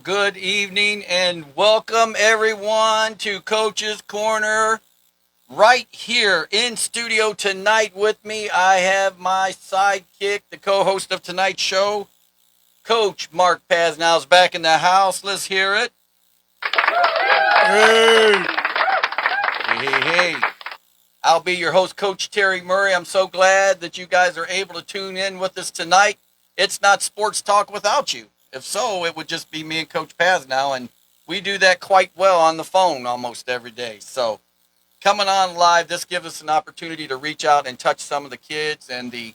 good evening and welcome everyone to Coach's Corner. Right here in studio tonight with me, I have my sidekick, the co-host of tonight's show, Coach Mark Pasnow's back in the house. Let's hear it. Hey. Hey. I'll be your host, Coach Terry Murray. I'm so glad that you guys are able to tune in with us tonight. It's not sports talk without you. If so, it would just be me and Coach Paz now, and we do that quite well on the phone almost every day. So coming on live, this gives us an opportunity to reach out and touch some of the kids and the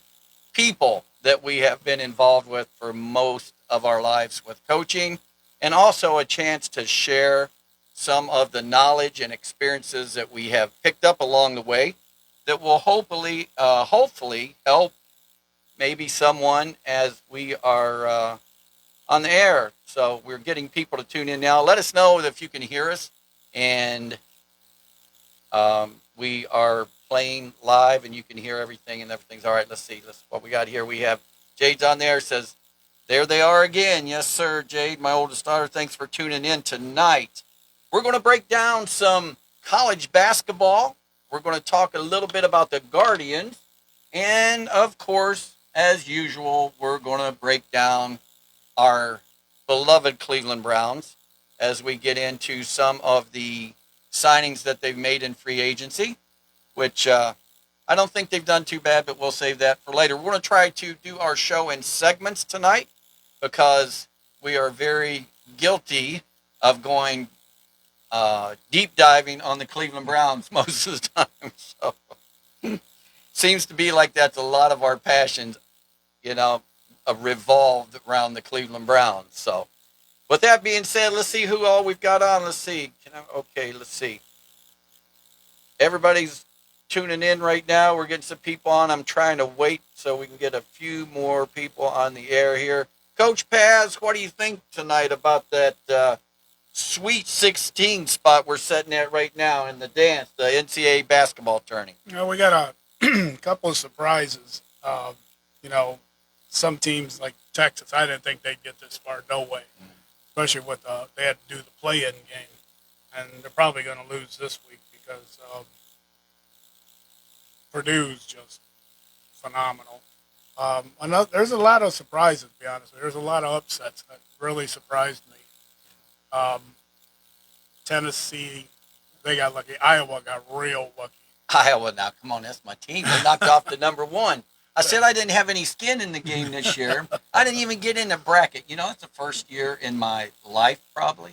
people that we have been involved with for most of our lives with coaching, and also a chance to share some of the knowledge and experiences that we have picked up along the way that will hopefully help maybe someone as we are on the air. So we're getting people to tune in now. Let us know if you can hear us, and we are playing live and you can hear everything and everything's all right. Let's see. What we got here. We have Jade's on there. Says, there they are again. Yes, sir, Jade, my oldest daughter. Thanks for tuning in tonight. We're going to break down some college basketball. We're going to talk a little bit about the Guardians. And, of course, as usual, we're going to break down our beloved Cleveland Browns as we get into some of the signings that they've made in free agency, which I don't think they've done too bad, but we'll save that for later. We're going to try to do our show in segments tonight because we are very guilty of going deep diving on the Cleveland Browns most of the time. So seems to be like that's a lot of our passions, revolved around the Cleveland Browns. So with that being said, let's see who all we've got on. Let's see. Let's see. Everybody's tuning in right now. We're getting some people on. I'm trying to wait so we can get a few more people on the air here. Coach Paz, what do you think tonight about that Sweet 16 spot we're sitting at right now in the dance, the NCAA basketball tourney? We got a couple of surprises. Some teams like Texas, I didn't think they'd get this far. No way. Especially with they had to do the play-in game, and they're probably going to lose this week because Purdue's just phenomenal. There's a lot of surprises, to be honest. There's a lot of upsets that really surprised me. Tennessee, they got lucky. Iowa got real lucky. Iowa, now, come on, that's my team. They knocked off the number one. I said I didn't have any skin in the game this year. I didn't even get in a bracket. It's the first year in my life probably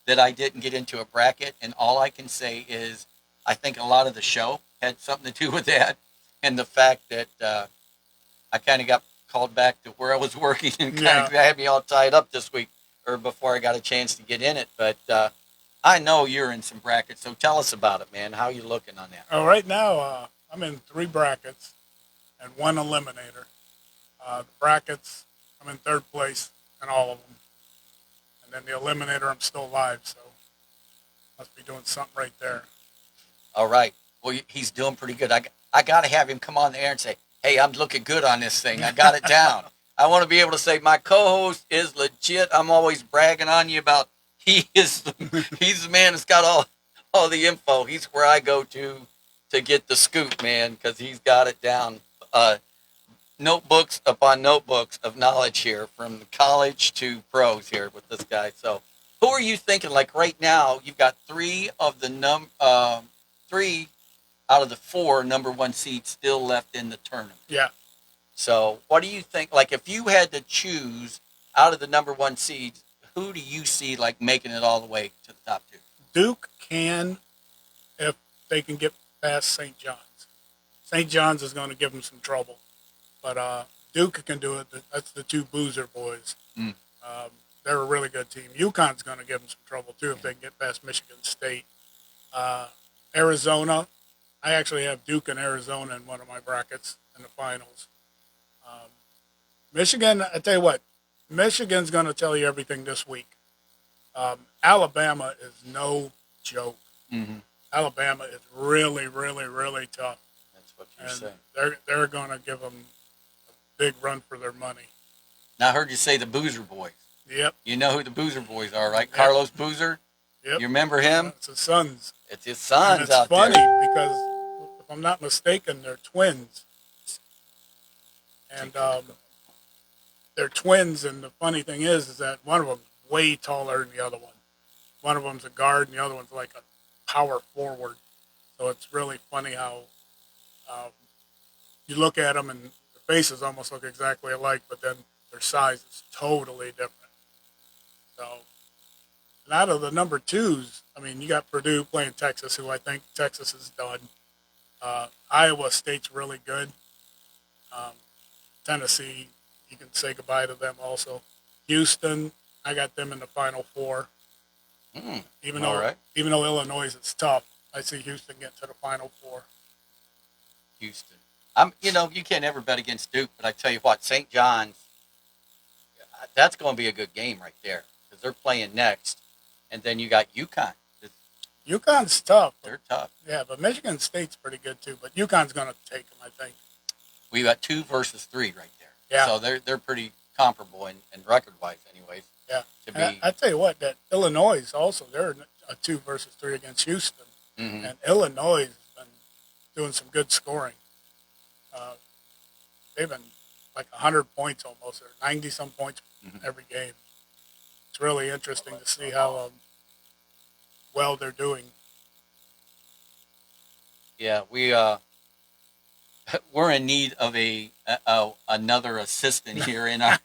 that I didn't get into a bracket. And all I can say is I think a lot of the show had something to do with that. And the fact that I kind of got called back to where I was working and kind of had me all tied up this week or before I got a chance to get in it. But I know you're in some brackets. So tell us about it, man. How you looking on that? Right now, I'm in 3 brackets and 1 eliminator. The brackets, I'm in 3rd place in all of them. And then the eliminator, I'm still alive, so must be doing something right there. All right. Well, he's doing pretty good. I got to have him come on the air and say, hey, I'm looking good on this thing. I got it down. I want to be able to say my co-host is legit. I'm always bragging on you about he's the man that's got all the info. He's where I go to get the scoop, man, because he's got it down. Notebooks upon notebooks of knowledge here from college to pros here with this guy. So who are you thinking? Like right now, you've got 3 out of the 4 number 1 seeds still left in the tournament. Yeah. So what do you think? Like if you had to choose out of the number 1 seeds, who do you see like making it all the way to the top 2? Duke can, if they can get past St. John's. St. John's is going to give them some trouble. But Duke can do it. That's the 2 Boozer boys. They're a really good team. UConn's going to give them some trouble, too, if they can get past Michigan State. Arizona, I actually have Duke and Arizona in one of my brackets in the finals. Michigan, I tell you what, Michigan's going to tell you everything this week. Alabama is no joke. Mm-hmm. Alabama is really, really, really tough. That's what you're saying. They're going to give them a big run for their money. Now I heard you say the Boozer boys. Yep. You know who the Boozer boys are, right? Yep. Carlos Boozer. Yep. You remember him? It's his sons. It's his And sons it's out funny there. because, if I'm not mistaken, they're twins. And they're twins. And the funny thing is that one of them is way taller than the other one. One of them's a guard, and the other one's like a power forward. So it's really funny how um, you look at them and their faces almost look exactly alike, but then their size is totally different. So, and out of the number twos, I mean, you got Purdue playing Texas, who I think Texas is done. Iowa State's really good. Um, Tennessee, you can say goodbye to them also. Houston, I got them in the Final Four. Even though right. even though Illinois is tough, I see Houston get to the Final Four. Houston. You can't ever bet against Duke, but I tell you what, St. John's, that's going to be a good game right there because they're playing next, and then you got UConn. UConn's tough. They're tough. Yeah, but Michigan State's pretty good too. But UConn's going to take them, I think. We got 2 versus 3 right there. Yeah. So they're pretty comparable in record wise, anyways. Yeah. To be. I tell you what, that Illinois also they're a 2 versus 3 against Houston, and Illinois has been doing some good scoring. They've been like 100 points almost, or 90 some points every game. It's really interesting to see how well they're doing. Yeah, we're in need of another assistant here in our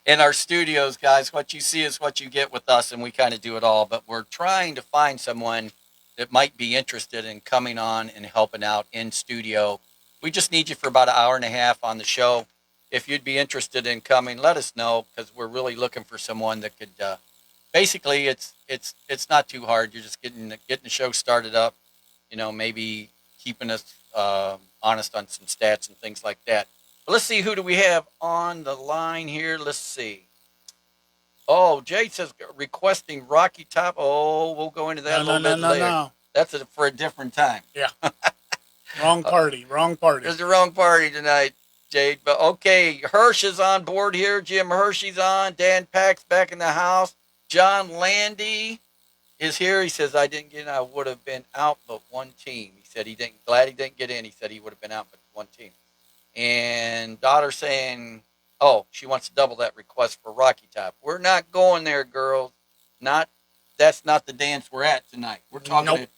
in our studios, guys. What you see is what you get with us, and we kind of do it all. But we're trying to find someone that might be interested in coming on and helping out in studio. We just need you for about an hour and a half on the show. If you'd be interested in coming, let us know because we're really looking for someone that could. Basically, it's not too hard. You're just getting the show started up. Maybe keeping us honest on some stats and things like that. But let's see, who do we have on the line here? Let's see. Oh, Jay says requesting Rocky Top. Oh, we'll go into that a little bit later. No. That's for a different time. Yeah. Wrong party. Wrong party. It's the wrong party tonight, Jade. But okay, Hirsch is on board here. Jim Hershey's on. Dan Pack's back in the house. John Landy is here. He says, I didn't get in. I would have been out but one team. He said glad he didn't get in. He said he would have been out but one team. And daughter saying, oh, she wants to double that request for Rocky Top. We're not going there, girls. That's not the dance we're at tonight. We're talking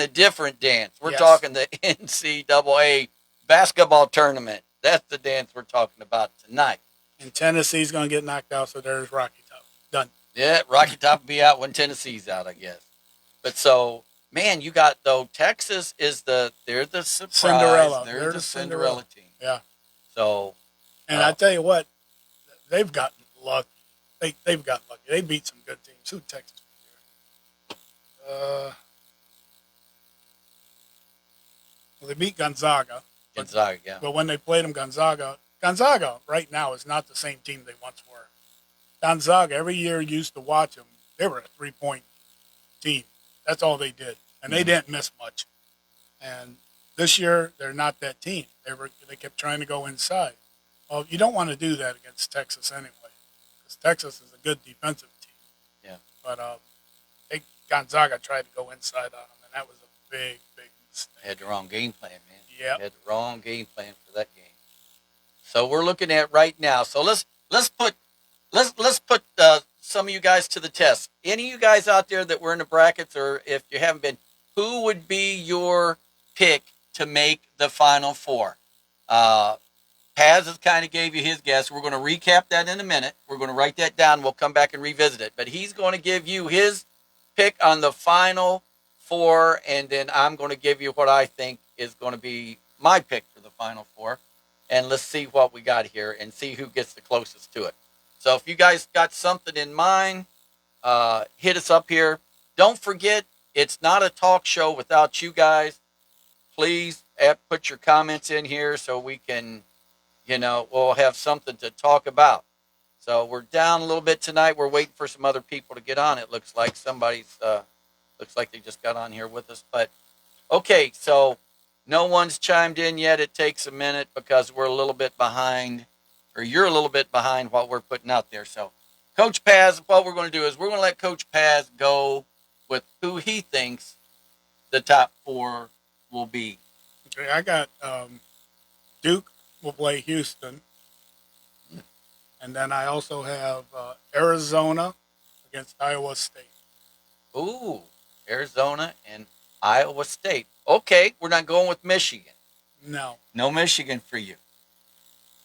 a different dance. We're talking the NCAA basketball tournament. That's the dance we're talking about tonight. And Tennessee's going to get knocked out, so there's Rocky Top. Done. Yeah, Rocky Top will be out when Tennessee's out, I guess. But so, man, you got, though, Texas they're the surprise. Cinderella. They're the Cinderella team. Yeah. So. And I tell you what, they've gotten lucky. They've gotten lucky. They beat some good teams. Who Texas beat here? Well, they beat Gonzaga. Yeah. But when they played them, Gonzaga right now is not the same team they once were. Gonzaga, every year you used to watch them, they were a 3-point team. That's all they did. And they didn't miss much. And this year, they're not that team. They kept trying to go inside. Well, you don't want to do that against Texas anyway, because Texas is a good defensive team. Yeah. But Gonzaga tried to go inside on them, and that was a big, big mistake. They had the wrong game plan, man. Yeah. They had the wrong game plan for that game. So we're looking at right now. So let's put some of you guys to the test. Any of you guys out there that were in the brackets, or if you haven't been, who would be your pick to make the Final Four? Paz has kind of gave you his guess. We're going to recap that in a minute. We're going to write that down. We'll come back and revisit it. But he's going to give you his pick on the Final Four, and then I'm going to give you what I think is going to be my pick for the Final Four. And let's see what we got here and see who gets the closest to it. So if you guys got something in mind, hit us up here. Don't forget, it's not a talk show without you guys. Please put your comments in here so we can, we'll have something to talk about. So we're down a little bit tonight. We're waiting for some other people to get on. It looks like looks like they just got on here with us. But, okay, so no one's chimed in yet. It takes a minute because we're a little bit behind or you're a little bit behind what we're putting out there. So, Coach Paz, what we're going to do is we're going to let Coach Paz go with who he thinks the top 4 will be. Okay, I got Duke will play Houston, and then I also have Arizona against Iowa State. Ooh, Arizona and Iowa State. Okay, we're not going with Michigan. No, No Michigan for you.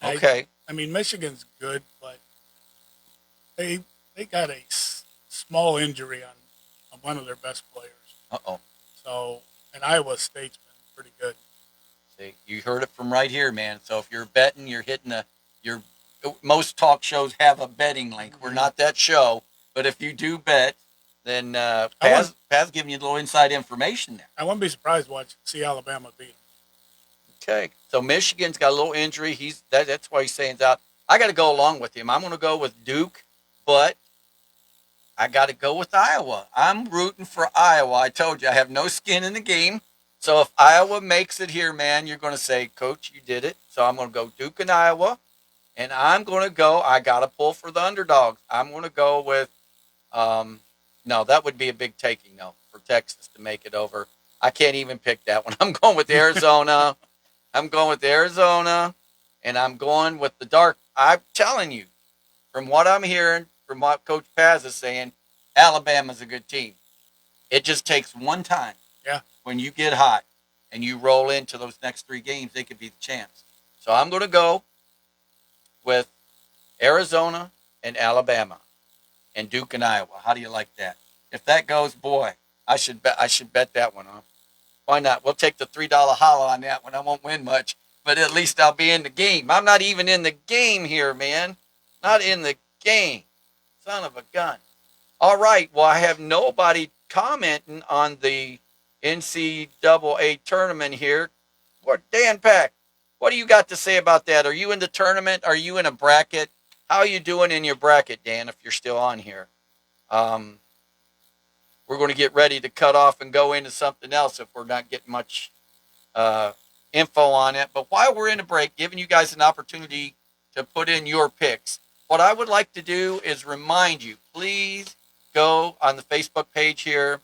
I, Okay. I mean Michigan's good, but they got a small injury on one of their best players. Uh-oh. So, and Iowa State's been pretty good. See, you heard it from right here, man. So if you're betting, you're hitting your most talk shows have a betting link. We're not that show, but if you do bet, then Paz giving you a little inside information there. I wouldn't be surprised to see Alabama beat them. Okay, so Michigan's got a little injury. That's why he's saying it's out. I got to go along with him. I'm going to go with Duke, but I got to go with Iowa. I'm rooting for Iowa. I told you I have no skin in the game. So if Iowa makes it here, man, you're going to say, Coach, you did it. So I'm going to go Duke and Iowa. And I'm going to go, I got to pull for the underdogs. I'm going to go with, no, that would be a big taking, though, for Texas to make it over. I can't even pick that one. I'm going with Arizona. I'm going with Arizona. And I'm going with the dark. I'm telling you, from what I'm hearing, from what Coach Paz is saying, Alabama's a good team. It just takes one time. Yeah. When you get hot and you roll into those next 3 games, they could be the champs. So I'm going to go with Arizona and Alabama and Duke and Iowa. How do you like that? If that goes, boy, I should bet that one, huh? Why not? We'll take the $3 holla on that one. I won't win much, but at least I'll be in the game. I'm not even in the game here, man. Not in the game. Son of a gun. All right. Well, I have nobody commenting on the NCAA tournament here. What, Dan Pack, what do you got to say about that? Are you in the tournament? Are you in a bracket? How are you doing in your bracket, Dan, if you're still on here? We're going to get ready to cut off and go into something else if we're not getting much info on it. But while we're in a break, giving you guys an opportunity to put in your picks, what I would like to do is remind you, please go on the Facebook page here,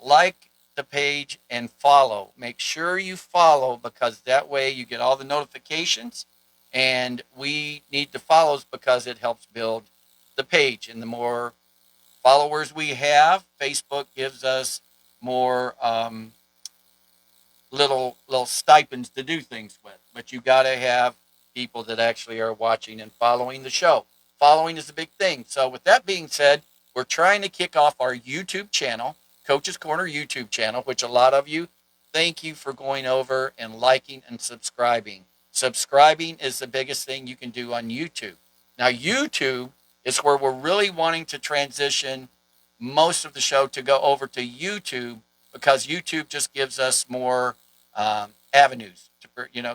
like the page, and follow. Make sure you follow because that way you get all the notifications. And we need the follows because it helps build the page. And the more followers we have, Facebook gives us more little stipends to do things with. But you got to have people that actually are watching and following the show. Following is a big thing. So with that being said, we're trying to kick off our YouTube channel, Coach's Corner YouTube channel, which a lot of you, thank you for going over and liking and subscribing. Subscribing is the biggest thing you can do on YouTube. Now, YouTube is where we're really wanting to transition most of the show to go over to YouTube because YouTube just gives us more avenues,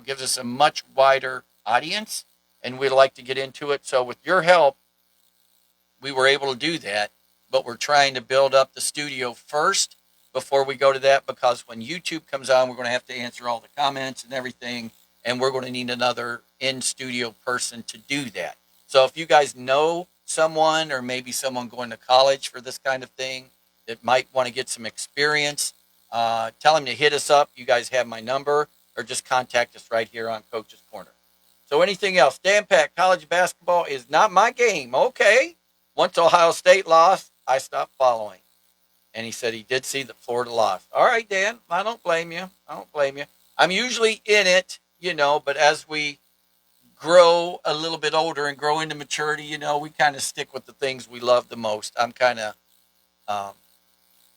gives us a much wider audience, and we'd like to get into it. So with your help, we were able to do that, but we're trying to build up the studio first before we go to that because when YouTube comes on, we're going to have to answer all the comments and everything, and we're going to need another in-studio person to do that. So if you guys know someone or maybe someone going to college for this kind of thing that might want to get some experience, tell them to hit us up. You guys have my number or just contact us right here on Coach's Corner. So anything else? Dan Pack, college basketball is not my game. Okay. Once Ohio State lost, I stopped following. And he said he did see that Florida lost. All right, Dan, I don't blame you. I'm usually in it, but as we grow a little bit older and grow into maturity, we kind of stick with the things we love the most. I'm kind of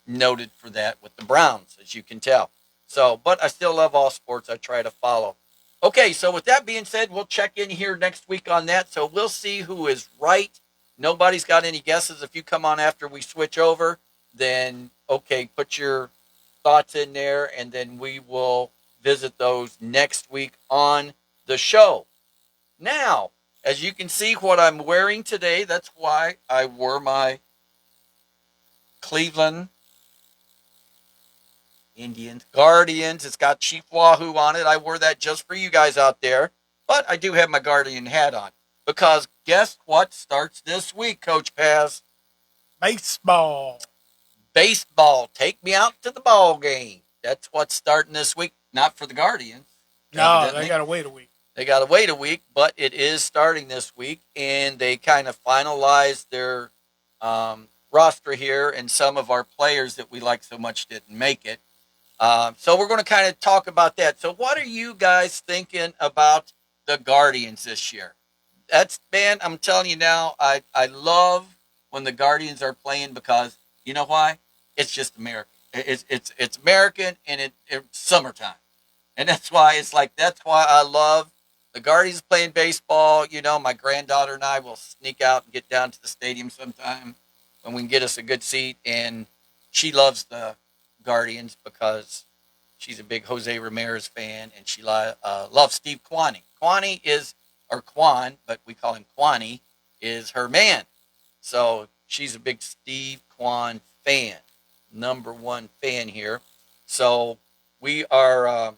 noted for that with the Browns, as you can tell. So, but I still love all sports. I try to follow. Okay, so with that being said, we'll check in here next week on that. So we'll see who is right. Nobody's got any guesses. If you come on after we switch over, then, okay, put your thoughts in there, and then we will visit those next week on the show. Now, as you can see what I'm wearing today, that's why I wore my Cleveland Indians, Guardians. It's got Chief Wahoo on it. I wore that just for you guys out there, but I do have my Guardian hat on. because guess what starts this week, Coach Paz? Baseball. Baseball. Take me out to the ball game. That's what's starting this week. Not for the Guardians, No, they evidently. got to wait a week. They got to wait a week, but it is starting this week, and they kind of finalized their roster here, and some of our players that we like so much didn't make it. So we're going to kind of talk about that. So what are you guys thinking about the Guardians this year? That's, man, I'm telling you now, I love when the Guardians are playing because you know why? It's just American. It's American, and it's summertime. And that's why it's like, that's why I love the Guardians playing baseball. You know, my granddaughter and I will sneak out and get down to the stadium sometime when we can get us a good seat. And she loves the Guardians because she's a big Jose Ramirez fan, and she loves Steve Quaney. Quaney is, or Quan, but we call him Quaney, is her man. So she's a big Steve Quan fan, #1 fan here. So we are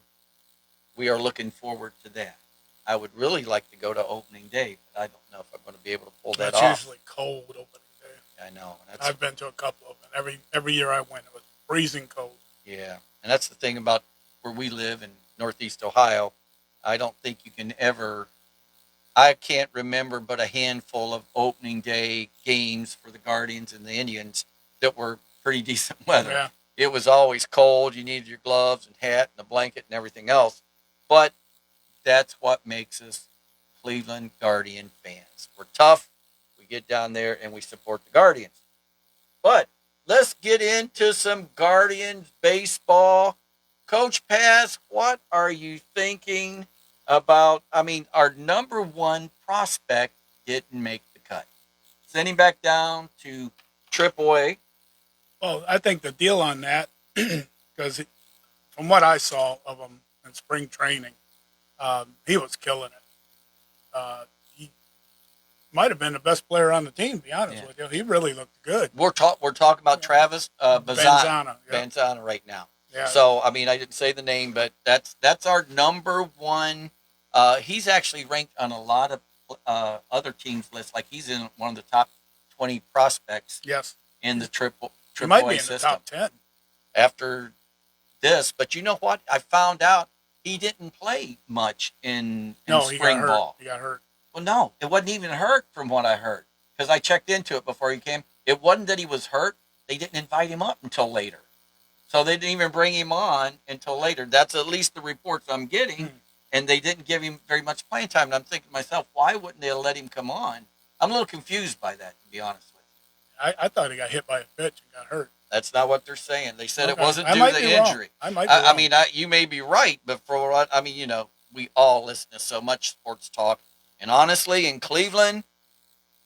looking forward to that. I would really like to go to opening day, but I don't know if I'm going to be able to pull that That's off. usually cold opening day. I know. I've been to a couple of them. Every year I went, it was freezing cold. Yeah, and that's the thing about where we live in Northeast Ohio. I don't think you can ever. I can't remember but a handful of opening day games for the Guardians and the Indians that were pretty decent weather. Yeah. It was always cold. You needed your gloves and hat and a blanket and everything else. But that's what makes us Cleveland Guardian fans. We're tough. We get down there and we support the Guardians. But let's get into some Guardians baseball. Coach Paz, what are you thinking about? I mean, our #1 prospect didn't make the cut. Send him back down to AAA. Well, I think the deal on that, because from what I saw of him in spring training, he was killing it. He might have been the best player on the team, to be honest with you. He really looked good. We're talking about Travis Banzana. Yeah. Banzana right now. Yeah. So I mean, I didn't say the name, but that's our #1. He's actually ranked on a lot of other teams' lists. Like he's in one of the top 20 prospects. Yes. In the triple He might be in system. the top 10 after this. But you know what? I found out he didn't play much in spring ball. He got hurt. Well, no, it wasn't even hurt from what I heard because I checked into it before he came. It wasn't that he was hurt. They didn't invite him up until later. So they didn't even bring him on until later. That's at least the reports I'm getting. And they didn't give him very much playing time. And I'm thinking to myself, why wouldn't they let him come on? I'm a little confused by that, to be honest with you. I thought he got hit by a pitch and got hurt. That's not what they're saying. They said Okay. it wasn't I due might to be wrong. injury. I might be wrong. I mean, you may be right, but for what I mean, you know, we all listen to so much sports talk, and honestly, in Cleveland,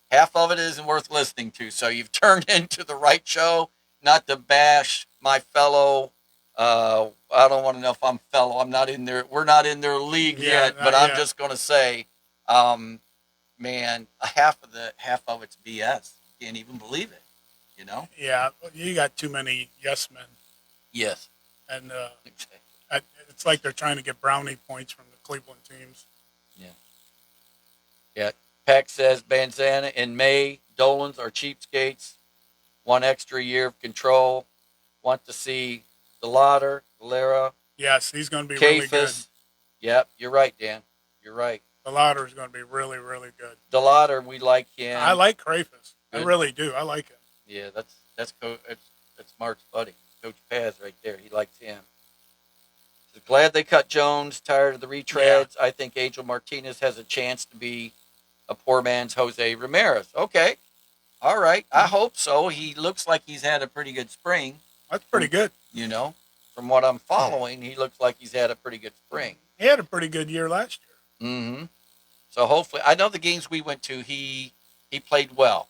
half of it isn't worth listening to. So you've turned into the right show, not to bash my fellow. I don't want to know if I'm fellow. I'm not in there. We're not in their league yet, but I'm just going to say, man, half of it's BS. You can't even believe it. You know? Yeah, you got too many yes men. Yes. And it's like they're trying to get brownie points from the Cleveland teams. Yeah. Yeah. Peck says Banzana in May. Dolans are cheapskates. 1 extra year of control. Want to see DeLauder, Valera. Yes, he's going to be really good. Yep, you're right, Dan. You're right. DeLauder is going to be really, really good. DeLauder, we like him. I like Crayfus. I really do. I like him. Yeah, that's Mark's buddy, Coach Paz, right there. He likes him. So glad they cut Jones. Tired of the retreads. Yeah. I think Angel Martinez has a chance to be a poor man's Jose Ramirez. Okay, all right. I hope so. He looks like he's had a pretty good spring. That's pretty good. You know, from what I'm following, he looks like he's had a pretty good spring. He had a pretty good year last year. Mm-hmm. So hopefully, I know the games we went to, he played well.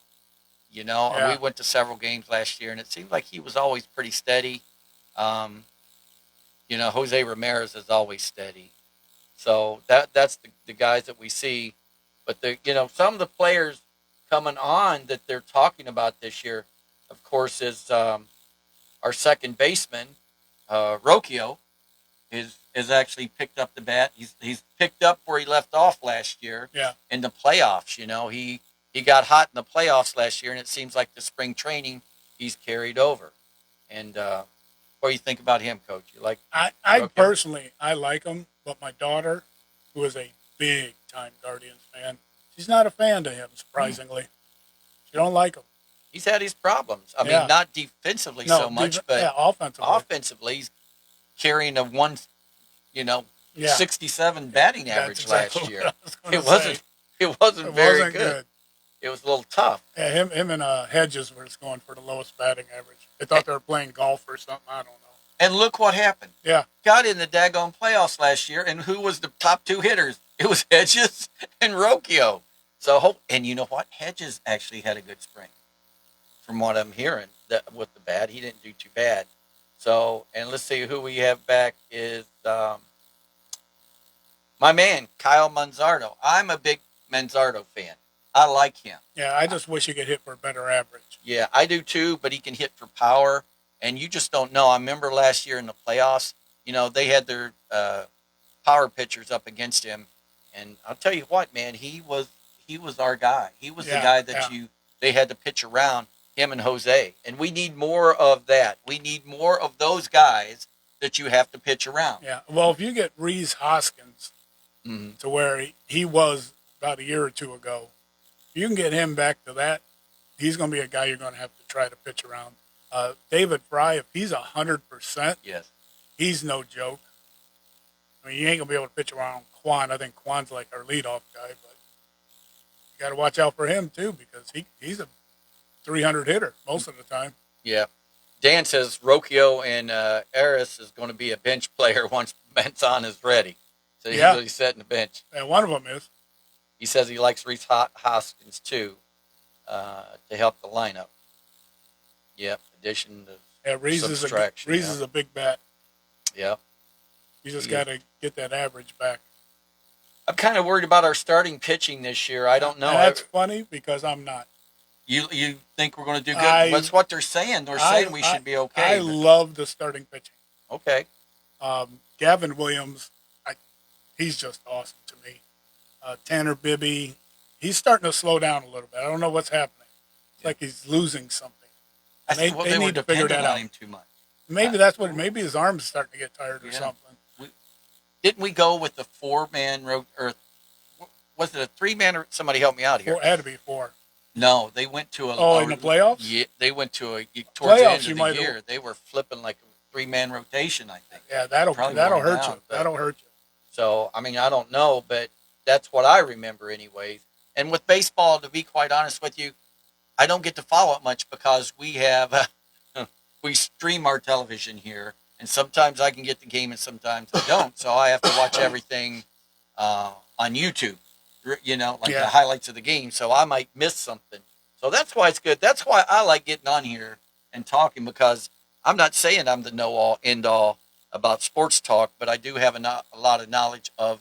You know, we went to several games last year, and it seemed like he was always pretty steady. You know, Jose Ramirez is always steady. So that's the guys that we see. But some of the players coming on that they're talking about this year, of course, is our second baseman, Rocchio, is has actually picked up the bat. He's picked up where he left off last year. Yeah. In the playoffs. He got hot in the playoffs last year, and it seems like the spring training he's carried over. And what do you think about him, Coach? You like? I personally I like him, but my daughter, who is a big time Guardians fan, she's not a fan of him. Surprisingly, she don't like him. He's had his problems. I Yeah. mean, not defensively so much, but yeah, offensively, he's carrying a yeah. 67 batting average That's exactly last year. what I was gonna It wasn't. say. It wasn't It very wasn't good. It was a little tough. Yeah, him and Hedges were going for the lowest batting average. They thought they were playing golf or something. I don't know. And look what happened. Yeah. Got in the daggone playoffs last year, and who was the top two hitters? It was Hedges and Rocchio. So, and you know what? Hedges actually had a good spring, from what I'm hearing. That with the bat, he didn't do too bad. So, and let's see who we have back is my man Kyle Manzardo. I'm a big Manzardo fan. I like him. Yeah, I just wish he could hit for a better average. Yeah, I do too, but he can hit for power, and you just don't know. I remember last year in the playoffs, they had their power pitchers up against him, and I'll tell you what, man, he was our guy. He was the guy that they had to pitch around, him and Jose, and we need more of that. We need more of those guys that you have to pitch around. Yeah, well, if you get Reese Hoskins to where he was about a year or two ago, if you can get him back to that, he's going to be a guy you're going to have to try to pitch around. David Fry, if he's 100%, yes, he's no joke. I mean, you ain't going to be able to pitch around Quan. I think Quan's like our leadoff guy, but you got to watch out for him too because he's a 300 hitter most of the time. Yeah. Dan says Rocchio and Aris is going to be a bench player once Benson is ready. So he's really setting the bench. And one of them is. He says he likes Reese Hoskins too to help the lineup. Yep. Addition to Reese subtraction. is a big bat. Yeah. You just got to get that average back. I'm kind of worried about our starting pitching this year. I don't know. That's funny because I'm not. You think we're going to do good? That's what they're saying. They're saying we should be okay. I love the starting pitching. Okay. Gavin Williams, he's just awesome to me. Tanner Bibby, he's starting to slow down a little bit. I don't know what's happening. It's like he's losing something. I think they need to figure that out. Him too much. Maybe that's what. Maybe his arm's starting to get tired or something. Didn't we go with the 4-man or was it a 3-man? Or somebody help me out here. It had to be 4. No, they went to a. In the playoffs? Yeah, they went to towards the end of the year. They were flipping like a 3-man rotation, I think. Yeah, that'll hurt you. That'll hurt you. So I mean, I don't know, but that's what I remember, anyways. And with baseball, to be quite honest with you, I don't get to follow it much because we have we stream our television here, and sometimes I can get the game and sometimes I don't. So I have to watch everything on YouTube. The highlights of the game, so I might miss something. So that's why it's good. That's why I like getting on here and talking, because I'm not saying I'm the know-all, end-all about sports talk, but I do have a lot of knowledge of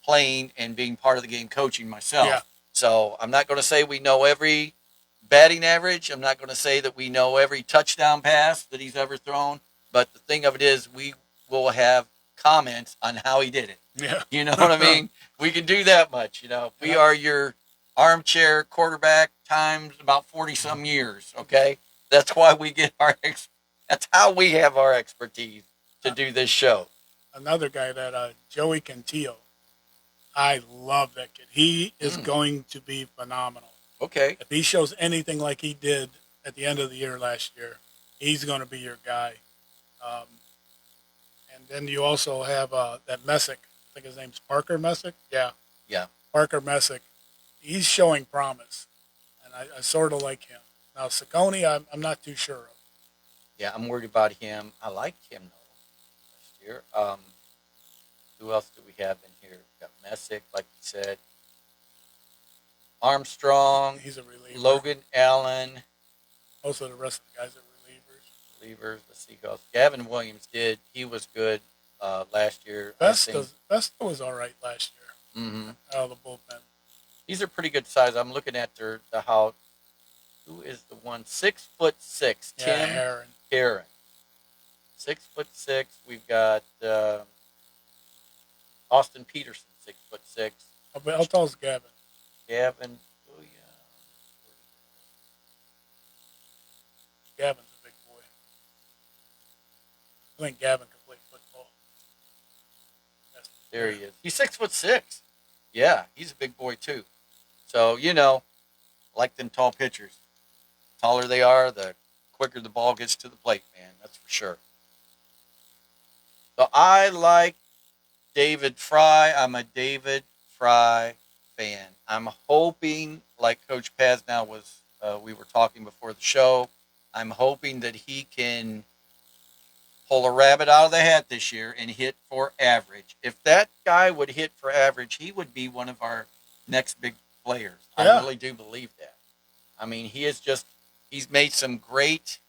playing and being part of the game, coaching myself. Yeah. So I'm not going to say we know every batting average. I'm not going to say that we know every touchdown pass that he's ever thrown, but the thing of it is we will have comments on how he did it. Yeah. You know what I mean? We can do that much, We are your armchair quarterback times about 40-some years, okay? That's why we get that's how we have our expertise to do this show. Another guy that Joey Cantillo. I love that kid. He is going to be phenomenal. Okay. If he shows anything like he did at the end of the year last year, he's going to be your guy. And then you also have that Messick. I think his name's Parker Messick. Yeah. Yeah. Parker Messick. He's showing promise, and I sort of like him. Now, Ciccone, I'm not too sure of. Yeah, I'm worried about him. I liked him, though, last year. Who else do we have in here? We got Messick, like you said. Armstrong. He's a reliever. Logan Allen. Most of the rest of the guys are relievers. Let's see who else. Gavin Williams did. He was good last year. Vesta was all right last year. Mm-hmm. Out of the bullpen. These are pretty good size. I'm looking at the how. Who is the one? 6'6". Yeah, Tim Herron. 6'6". We've got Austin Peterson, 6'6". How tall is Gavin? Gavin, oh yeah, Gavin's a big boy. I think Gavin can play football. there he is. He's 6'6". Yeah, he's a big boy too. So like them tall pitchers, taller they are, the quicker the ball gets to the plate, man. That's for sure. So I like David Fry. I'm a David Fry fan. I'm hoping, like Coach Pasnow was, we were talking before the show. I'm hoping that he can pull a rabbit out of the hat this year and hit for average. If that guy would hit for average, he would be one of our next big players. Yeah. I really do believe that. I mean, he's made some great,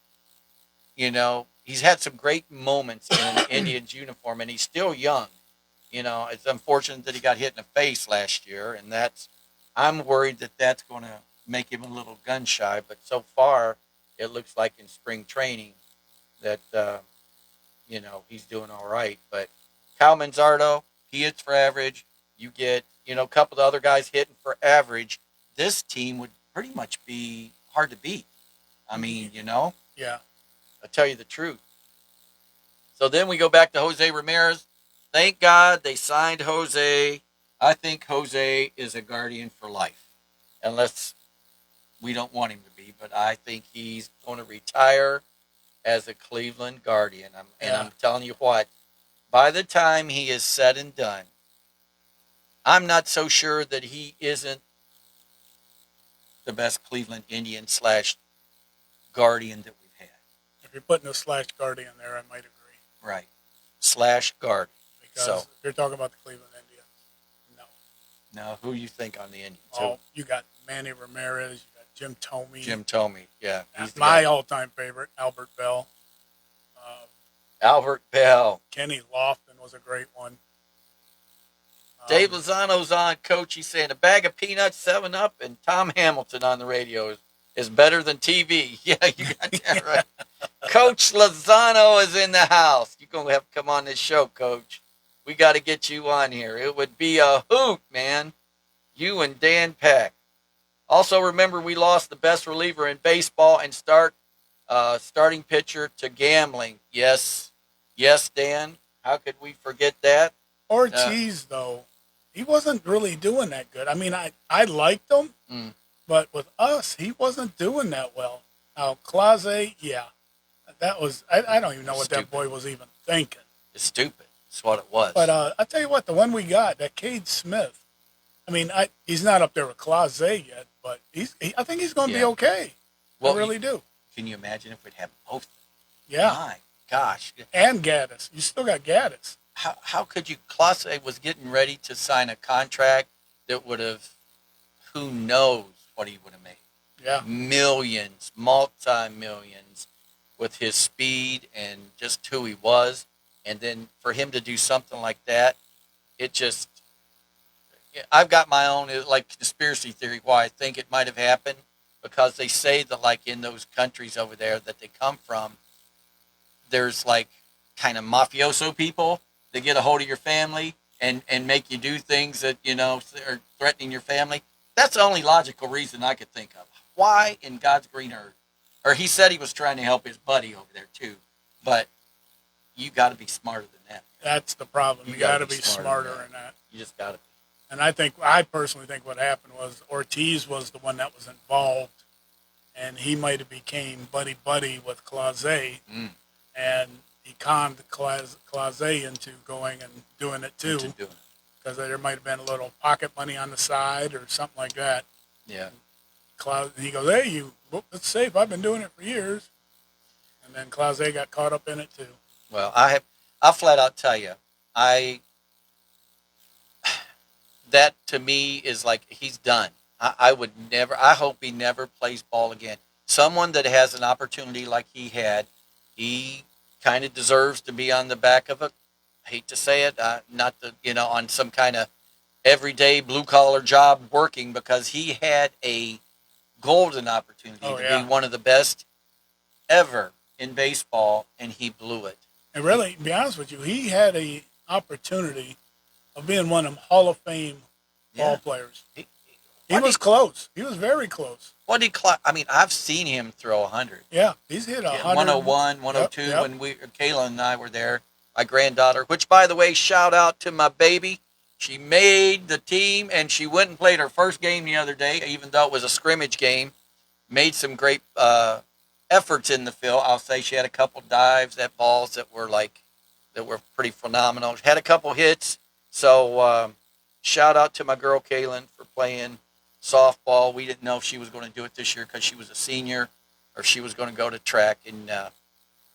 he's had some great moments in an Indians uniform, and he's still young. It's unfortunate that he got hit in the face last year, and I'm worried that that's going to make him a little gun shy. But so far, it looks like in spring training that, he's doing all right. But Kyle Manzardo, he hits for average. You get, a couple of other guys hitting for average. This team would pretty much be hard to beat. I mean, Yeah. I'll tell you the truth. So then we go back to Jose Ramirez. Thank God they signed Jose. I think Jose is a Guardian for life. Unless we don't want him to be. But I think he's going to retire as a Cleveland Guardian. I'm telling you what, by the time he is said and done, I'm not so sure that he isn't the best Cleveland Indian / Guardian that we've had. If you're putting a / Guardian there, I might agree. Right. / Guardian. Because So, if you're talking about the Cleveland Indians, no. now, who you think on the Indians? Oh, you got Manny Ramirez, you got Jim Thome. Jim Thome, yeah. He's my all-time favorite, Albert Bell. Albert Bell. Kenny Lofton was a great one. Dave Lozano's on, Coach. He's saying a bag of peanuts, 7-Up, and Tom Hamilton on the radio is better than TV. Yeah, you got that right. Coach Lozano is in the house. You're going to have to come on this show, Coach. We got to get you on here. It would be a hoot, man. You and Dan Peck. Also, remember, we lost the best reliever in baseball and starting pitcher to gambling. Yes, Dan. How could we forget that? Ortiz, though, he wasn't really doing that good. I mean, I liked him, but with us, he wasn't doing that well. Now, Clase, yeah, that was, I don't even know what that boy was even thinking. It's stupid. It's what it was. But I'll tell you what, the one we got, that Cade Smith, I mean, he's not up there with Clase yet, but I think he's going to be okay. Well, I really do. Can you imagine if we'd have both? Yeah. My gosh. And Gaddis. You still got Gaddis. How could you? Clase was getting ready to sign a contract that would have, who knows what he would have made. Yeah. Millions, multi-millions with his speed and just who he was. And then for him to do something like that, it just, I've got my own conspiracy theory why I think it might have happened, because they say that like in those countries over there that they come from, there's like kind of mafioso people that get a hold of your family and make you do things that, are threatening your family. That's the only logical reason I could think of. Why in God's green earth? Or he said he was trying to help his buddy over there too. But you got to be smarter than that. That's the problem. You got to be smarter than that. You just got to be. And I personally think what happened was Ortiz was the one that was involved, and he might have became buddy with Clase, and he conned Clase into going and doing it too, because there might have been a little pocket money on the side or something like that. Yeah. And he goes, "Hey, it's safe. I've been doing it for years." And then Clase got caught up in it too. Well, I'll flat out tell you, that to me is like he's done. I hope he never plays ball again. Someone that has an opportunity like he had, he kind of deserves to be on the back of a, I hate to say it, not on some kind of everyday blue collar job working, because he had a golden opportunity to be one of the best ever in baseball, and he blew it. And really, to be honest with you, he had a opportunity of being one of them Hall of Fame ball Yeah. players. He, He was close. He was very close. what did I mean, I've seen him throw 100. Yeah, he's hit Yeah, 100. 101, 102 Yep. when Kayla and I were there. My granddaughter, which by the way, shout out to my baby. She made the team and she went and played her first game the other day, even though it was a scrimmage game. Made some great efforts in the field. I'll say she had a couple dives at balls that were pretty phenomenal. Had a couple hits. So shout out to my girl Kaylin for playing softball. We didn't know if she was going to do it this year because she was a senior, or if she was going to go to track. And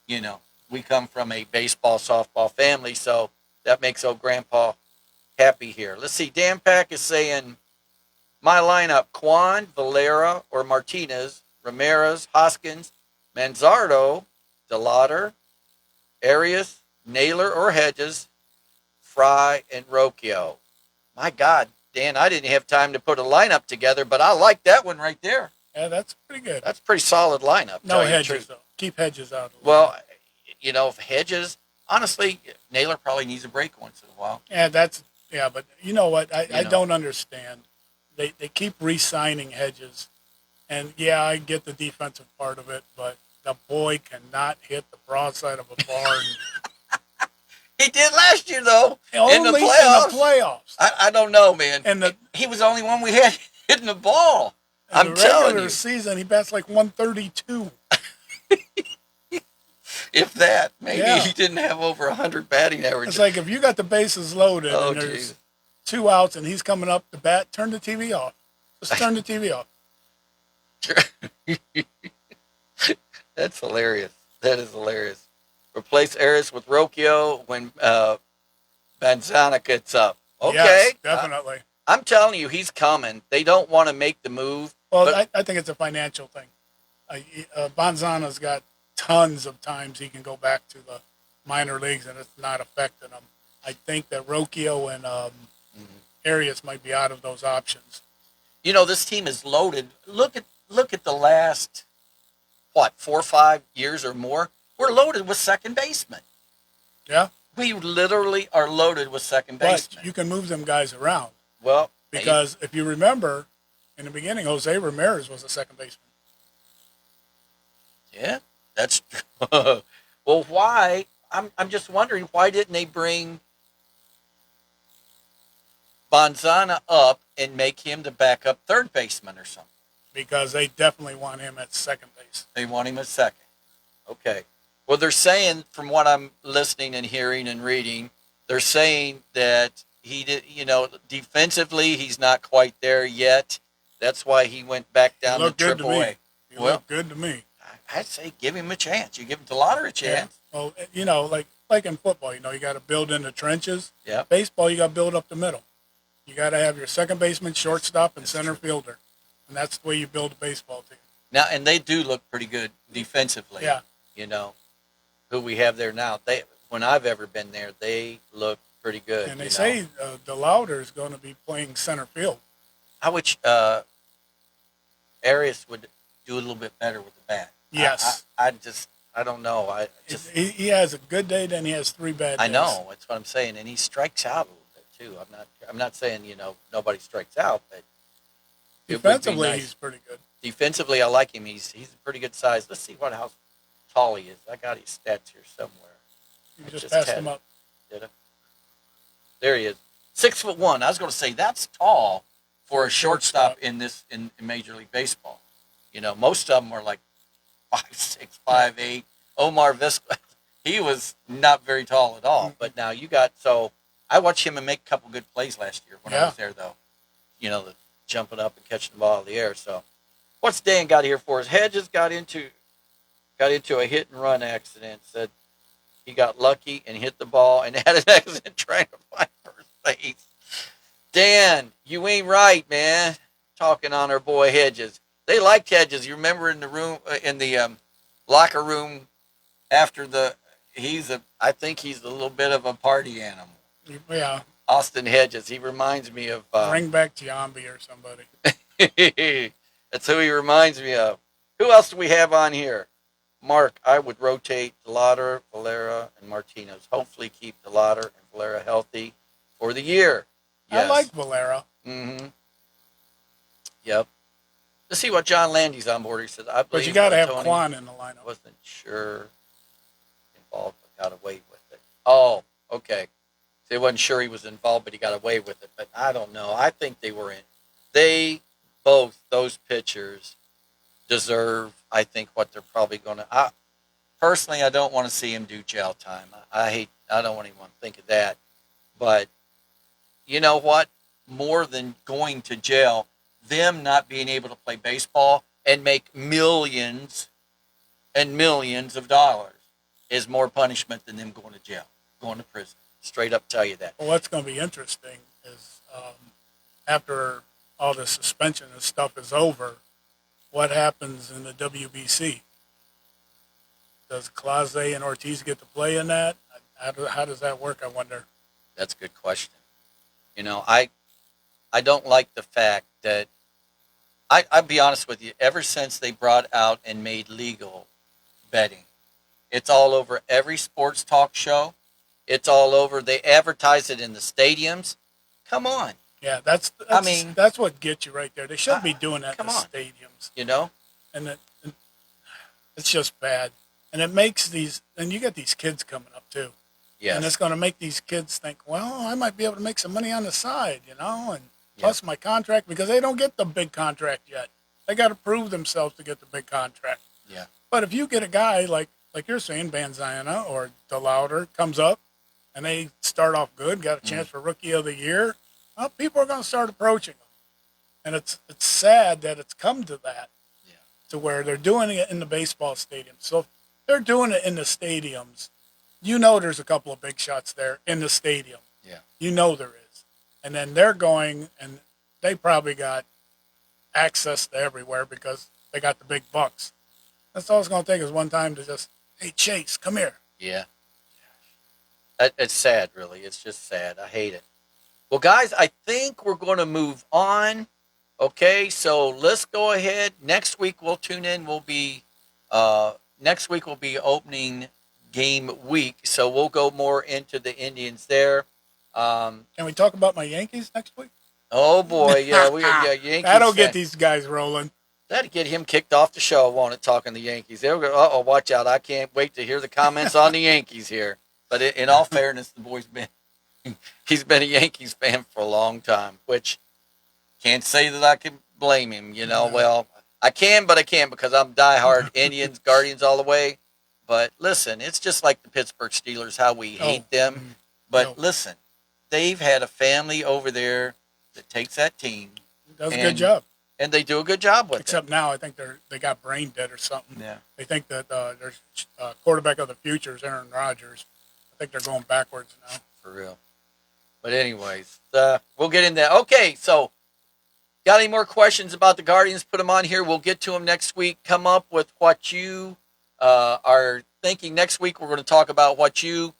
you know, we come from a baseball softball family, so that makes old Grandpa happy here. Let's see. Dan Pack is saying my lineup: Quan, Valera, or Martinez, Ramirez, Hoskins, Manzardo, DeLauder, Arias, Naylor or Hedges, Fry, and Rocchio. My God, Dan, I didn't have time to put a lineup together, but I like that one right there. Yeah, that's pretty good. That's a pretty solid lineup. No Hedges, though. Keep Hedges out. Well, you know, if Hedges, honestly, Naylor probably needs a break once in a while. Yeah, but you know what? I know. don't understand. They keep re-signing Hedges, and yeah, I get the defensive part of it, but the boy cannot hit the broadside of a barn. He did last year, though, Only in the playoffs. In the playoffs. I don't know, man. And he was the only one we had hitting the ball. I'm telling you. The regular season, he bats like 132. If that, maybe he didn't have over 100 batting average. It's like if you got the bases loaded and there's 2 outs and he's coming up to bat, turn the TV off. Just turn the TV off. That's hilarious. That is hilarious. Replace Arias with Rocchio when Banzana gets up. Okay. Yes, definitely. I'm telling you, he's coming. They don't want to make the move. Well, I think it's a financial thing. Banzana's got tons of times he can go back to the minor leagues and it's not affecting him. I think that Rocchio and Arias might be out of those options. You know, this team is loaded. Look at the last 4 or 5 years or more. We're loaded with second basemen. Yeah. We literally are loaded with second basemen. But you can move them guys around. Well, because if you remember, in the beginning, Jose Ramirez was a second baseman. Yeah, that's true. Well, why? I'm just wondering, why didn't they bring Banzana up and make him the backup third baseman or something? Because they definitely want him at second base. They want him at second. Okay. Well, they're saying, from what I'm listening and hearing and reading, they're saying that he did, defensively, he's not quite there yet. That's why he went back down to AAA. He looked good to me. I'd say give him a chance. You give DeLauder a chance. Yeah. Well, like in football, you got to build in the trenches. Yeah. Baseball, you got to build up the middle. You got to have your second baseman, shortstop, and center fielder. And that's the way you build a baseball team. Now, and they do look pretty good defensively. Yeah. Who we have there now. When I've ever been there, they look pretty good. And they say DeLauder is going to be playing center field. I wish Arias would do a little bit better with the bat. Yes. I don't know. He has a good day, then he has 3 bad days. I know. That's what I'm saying. And he strikes out a little bit, too. I'm not saying, nobody strikes out, but defensively, nice. He's pretty good. Defensively, I like him. He's a pretty good size. Let's see how tall he is. I got his stats here somewhere. You just passed him up. Did I? There he is. 6'1". I was going to say that's tall for a shortstop in Major League Baseball. Most of them are like 5'6", 5'8". Omar Vizquel, he was not very tall at all. But now I watched him make a couple good plays last year when I was there, though. The jumping up and catching the ball in the air. So, what's Dan got here for us? Hedges got into a hit and run accident. Said he got lucky and hit the ball and had an accident trying to find first base. Dan, you ain't right, man. Talking on our boy Hedges. They liked Hedges. You remember in the room, in the locker room after I think he's a little bit of a party animal. Yeah. Austin Hedges. He reminds me of. Bring back Giambi or somebody. That's who he reminds me of. Who else do we have on here? Mark, I would rotate DeLauder, Valera, and Martinez. Hopefully keep DeLauder and Valera healthy. for the year. I like Yes. Valera. Mm-hmm. Yep. Let's see what John Landy's on board. He says, I But you believe got to have Tony Quan in the lineup. wasn't sure involved, but got away with it. Oh, okay. So he wasn't sure he was involved, but he got away with it. But I don't know. I think they were in. They both, those pitchers, deserve, I think, what they're probably going to. Personally, I don't want to see him do jail time. I don't want anyone to think of that. But you know what? More than going to jail, them not being able to play baseball and make millions and millions of dollars is more punishment than them going to jail, going to prison. Straight up tell you that. Well, what's going to be interesting is after all the suspension and stuff is over, what happens in the WBC? Does Clase and Ortiz get to play in that? How does that work, I wonder? That's a good question. You know, I don't like the fact that I'll be honest with you. Ever since they brought out and made legal betting, it's all over every sports talk show. It's all over. They advertise it in the stadiums. Come on. Yeah, I mean, that's what gets you right there. They shouldn't be doing that in come the on. stadiums, You know? and it's just bad. And it makes and you get these kids coming up too. And it's Yes. going to make these kids think, well, I might be able to make some money on the side, and plus my contract, because they don't get the big contract yet. They got to prove themselves to get the big contract. Yeah. But if you get a guy like you're saying, Banzana or DeLauder comes up and they start off good, got a chance for Rookie of the Year, well, people are going to start approaching them. And it's sad that it's come to that, Yeah. to where they're doing it in the baseball stadiums. So if they're doing it in the stadiums, there's a couple of big shots there in the stadium. Yeah. There is. And then they're going, and they probably got access to everywhere because they got the big bucks. That's all it's going to take is one time to just, hey, Chase, come here. Yeah. It's sad, really. It's just sad. I hate it. Well, guys, I think we're going to move on. Okay, so let's go ahead. Next week we'll tune in. Next week will be opening game week, so we'll go more into the Indians there. Can we talk about my Yankees next week? Oh boy, Yankees. That'll get these guys rolling. That'd get him kicked off the show, won't it? Talking the Yankees. There we go. Uh-oh, watch out! I can't wait to hear the comments on the Yankees here. But in all fairness, the boy's he's been a Yankees fan for a long time, which can't say that I can blame him. Well, I can, but I can't because I'm diehard Indians, Guardians all the way. But listen, it's just like the Pittsburgh Steelers, how we hate them. But listen, they've had a family over there that takes that team. Does a good job. And they do a good job with it. Except now, I think they got brain dead or something. Yeah. They think that their quarterback of the future is Aaron Rodgers. I think they're going backwards now. For real. But anyways, we'll get in there. Okay, so got any more questions about the Guardians? Put them on here. We'll get to them next week. Come up with what you are thinking. Next week, we're going to talk about what you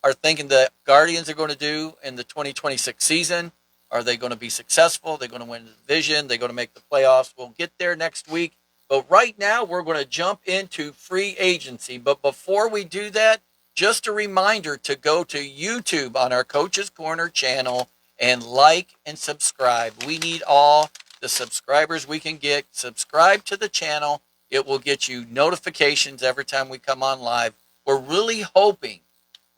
are thinking the Guardians are going to do in the 2026 season. Are they going to be successful? Are they going to win the division? Are they going to make the playoffs? We'll get there next week. But right now, we're going to jump into free agency. But before we do that, just a reminder to go to YouTube on our Coach's Corner channel and like and subscribe. We need all the subscribers we can get. Subscribe to the channel. It will get you notifications every time we come on live. We're really hoping,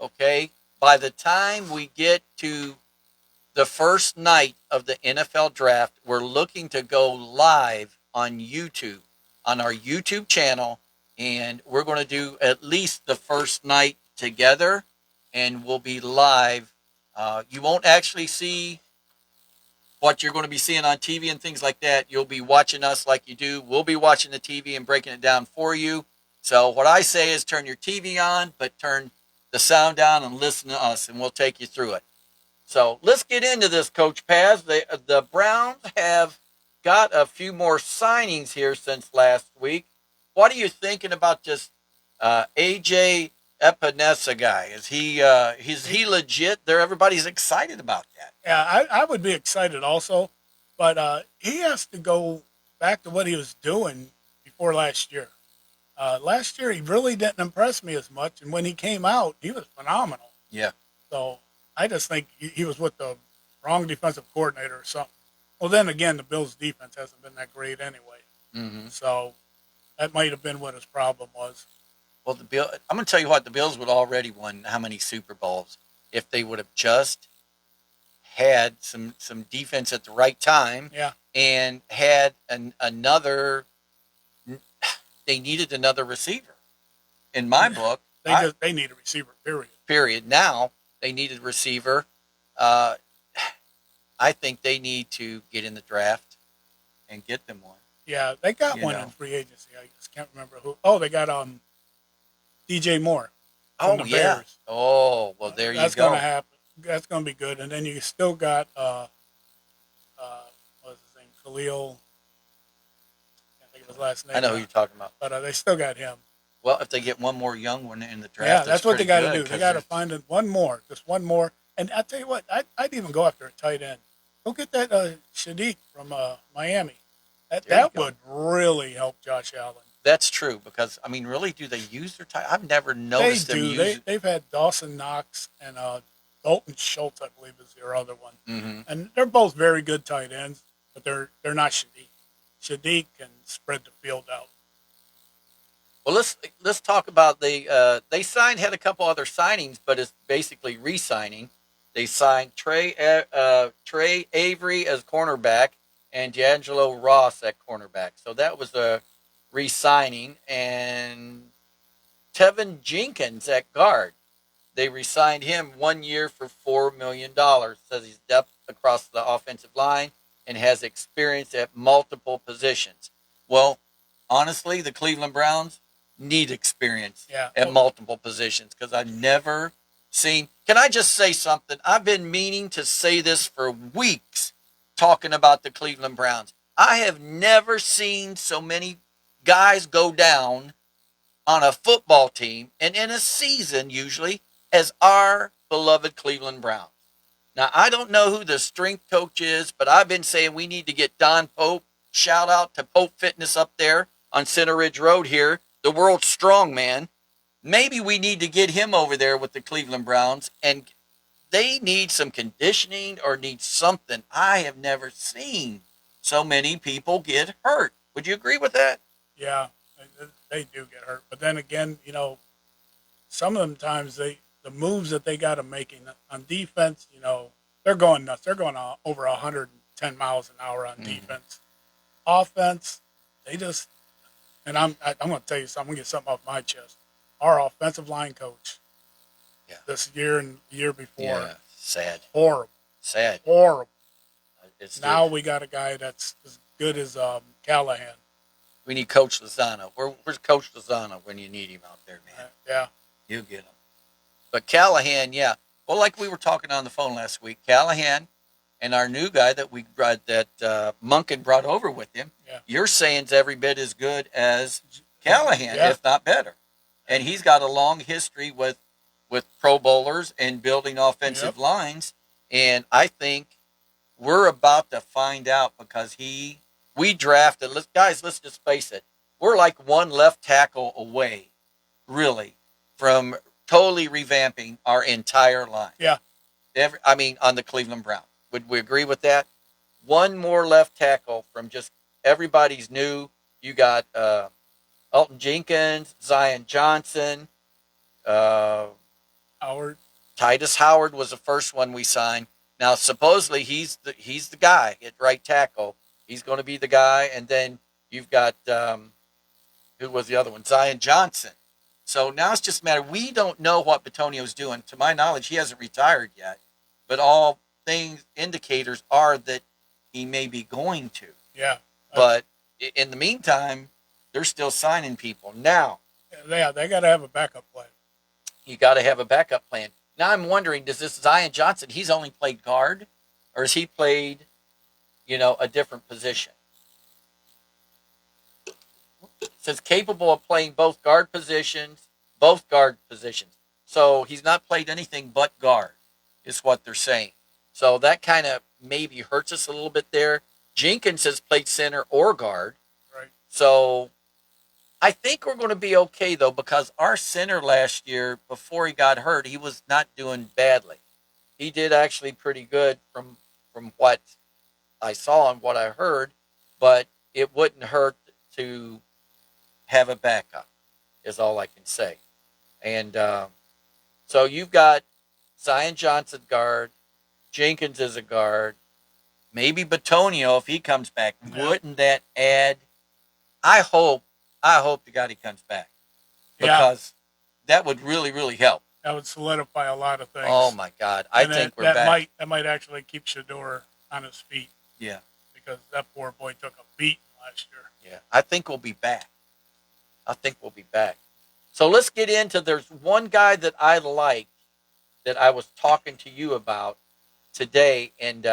okay, by the time we get to the first night of the NFL draft, we're looking to go live on YouTube, on our YouTube channel, and we're going to do at least the first night together, and we'll be live. You won't actually see what you're going to be seeing on TV and things like that. You'll be watching us like you do. We'll be watching the TV and breaking it down for you. So what I say is turn your TV on, but turn the sound down and listen to us, and we'll take you through it. So let's get into this, Coach Paz. The Browns have got a few more signings here since last week. What are you thinking about this AJ Epinesa guy? Is he legit? Everybody's excited about that. Yeah, I would be excited also, but he has to go back to what he was doing before last year. Last year, he really didn't impress me as much, and when he came out, he was phenomenal. Yeah. So I just think he was with the wrong defensive coordinator or something. Well, then again, the Bills' defense hasn't been that great anyway. Mm-hmm. So that might have been what his problem was. Well, I'm going to tell you what, the Bills would already won how many Super Bowls if they would have just had some defense at the right time Yeah. and had another. They needed another receiver. In my book, They need a receiver. Period. Period. Now they needed a receiver. Uh, I think they need to get in the draft and get them one. Yeah, they got one in free agency. I just can't remember who. Oh, they got DJ Moore from the Bears. Oh, well, there you go. That's going to happen. That's going to be good. And then you still got what's his name? Khalil. I can't think of his last name. I know who you're talking about. But they still got him. Well, if they get one more young one in the draft, yeah, that's what they got to do. They got to find one more, just one more. And I tell you what, I'd even go after a tight end. Go get that Shadiq from Miami. That would really help Josh Allen. That's true because I mean, really, do they use their tight? I've never noticed them use. They've had Dawson Knox and Dalton Schultz, I believe, is their other one, and they're both very good tight ends, but they're not Shadiq. Shadiq can spread the field out. Well, let's talk about they had a couple other signings, but it's basically re-signing. They signed Trey Avery as cornerback and D'Angelo Ross at cornerback. So that was a re-signing. And Tevin Jenkins at guard. They re-signed him 1 year for $4 million. Says he's depth across the offensive line and has experience at multiple positions. Well, honestly, the Cleveland Browns need experience at multiple positions because I've never seen. Can I just say something? I've been meaning to say this for weeks, talking about the Cleveland Browns. I have never seen so many guys go down on a football team and in a season usually as our beloved Cleveland Browns. Now, I don't know who the strength coach is, but I've been saying we need to get Don Pope. Shout out to Pope Fitness up there on Center Ridge Road here, the world's strong man. Maybe we need to get him over there with the Cleveland Browns, and they need some conditioning or need something. I have never seen so many people get hurt. Would you agree with that? Yeah, they do get hurt. But then again, some of them times the moves that they got to make on defense, they're going nuts. They're going over 110 miles an hour on defense. Offense, they just, and I'm going to tell you something. I'm going to get something off my chest. Our offensive line coach this year and the year before. Sad. Horrible. Sad. Horrible. Now we got a guy that's as good as Callahan. We need Coach Lozano. Where's Coach Lozano when you need him out there, man? Yeah. You get him. But Callahan, well, like we were talking on the phone last week, Callahan and our new guy that Monken brought over with him, you're saying's every bit as good as Callahan, if not better. And he's got a long history with Pro Bowlers and building offensive lines. And I think we're about to find out because we drafted, let's just face it, we're like one left tackle away, really, from totally revamping our entire line. Yeah. On the Cleveland Browns. Would we agree with that? One more left tackle from just everybody's new. You got Elton Jenkins, Zion Johnson, Howard. Titus Howard was the first one we signed. Now, supposedly, he's the guy at right tackle. He's going to be the guy. And then you've got, who was the other one? Zion Johnson. So now it's just a matter. We don't know what Bitonio's doing. To my knowledge, he hasn't retired yet. But all indicators are that he may be going to. Yeah. But in the meantime, they're still signing people. Now, they got to have a backup plan. You got to have a backup plan. Now I'm wondering, does this Zion Johnson, he's only played guard? Or has he played, a different position? It says capable of playing both guard positions. So he's not played anything but guard, is what they're saying. So that kind of maybe hurts us a little bit there. Jenkins has played center or guard. Right. So I think we're going to be okay, though, because our center last year, before he got hurt, he was not doing badly. he did actually pretty good from what I saw and what I heard, but it wouldn't hurt to have a backup, is all I can say. And so you've got Zion Johnson guard, Jenkins is a guard, maybe Batonio if he comes back. Yeah. Wouldn't that add? I hope, I hope to God he comes back Yeah, because that would really, really help. that would solidify a lot of things. Oh my God, I And think we're that back. might actually keep Shador on his feet Yeah, because that poor boy took a beating last year. yeah. I think we'll be back. I think we'll be back. So let's get into. There's one guy that I like that I was talking to you about today, and